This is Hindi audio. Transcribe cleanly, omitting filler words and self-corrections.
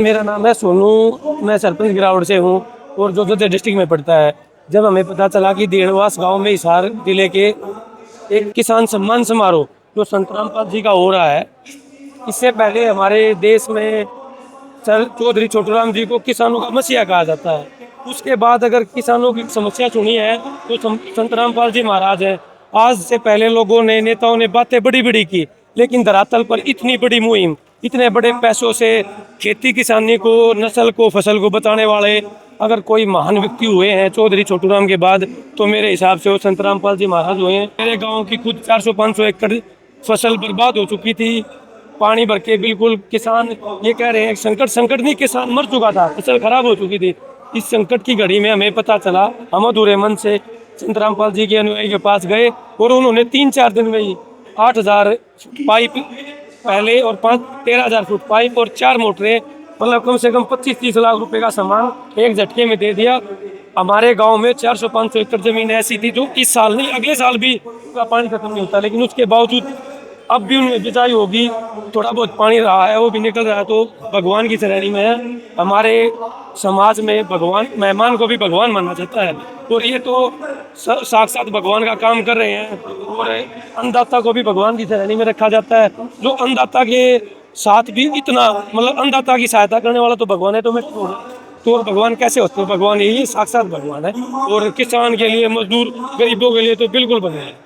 मेरा नाम है सोनू, मैं सरपंच गिरावड़ से हूँ और जोधपुर डिस्ट्रिक्ट में पड़ता है। जब हमें पता चला कि देहड़वास गांव में हिसार जिले के एक किसान सम्मान समारोह जो संत रामपाल जी का हो रहा है, इससे पहले हमारे देश में सर चौधरी छोटूराम जी को किसानों का मसीहा कहा जाता है। उसके बाद अगर किसानों की समस्या सुनी है तो संत रामपाल जी महाराज हैं। आज से पहले लोगों ने, नेताओं ने बातें बड़ी बड़ी की, लेकिन धरातल पर इतनी बड़ी मुहिम, इतने बड़े पैसों से खेती किसानी को, नस्ल को, फसल को बचाने वाले अगर कोई महान व्यक्ति हुए हैं चौधरी छोटूराम के बाद, तो मेरे हिसाब से वो संत रामपाल जी महाराज हुए हैं। मेरे गाँव की खुद 400-500 एकड़ फसल बर्बाद हो चुकी थी, पानी भर के। बिल्कुल किसान ये कह रहे हैं संकट नहीं, किसान मर चुका था, फसल खराब हो चुकी थी। इस संकट की घड़ी में हमें पता चला, हम अधूरे मन से संत रामपाल जी के अनुयायी के पास गए और उन्होंने 3-4 दिन में ही 8,000 पाइप पहले और 13,000 फुट पाइप और 4 मोटरें, मतलब कम से कम 25-30 लाख रुपए का सामान एक झटके में दे दिया। हमारे गांव में 400-500 एकड़ जमीन ऐसी थी जो इस साल नहीं, अगले साल भी का पानी खत्म नहीं होता, लेकिन उसके बावजूद अब भी उनमें बिजाई होगी, थोड़ा बहुत पानी रहा है, वो भी निकल रहा है, तो भगवान की श्रेणी में है। हमारे समाज में भगवान, मेहमान को भी भगवान माना जाता है और ये तो साक्षात भगवान का काम कर रहे हैं। और अन्नदाता को भी भगवान की श्रेणी में रखा जाता है। जो अन्नदाता के साथ भी इतना, मतलब अन्नदाता की सहायता करने वाला तो भगवान है, तो भगवान कैसे होते हैं? भगवान यही साक्षात भगवान है। और किसान के लिए, मजदूर, गरीबों के लिए तो बिल्कुल बने हैं।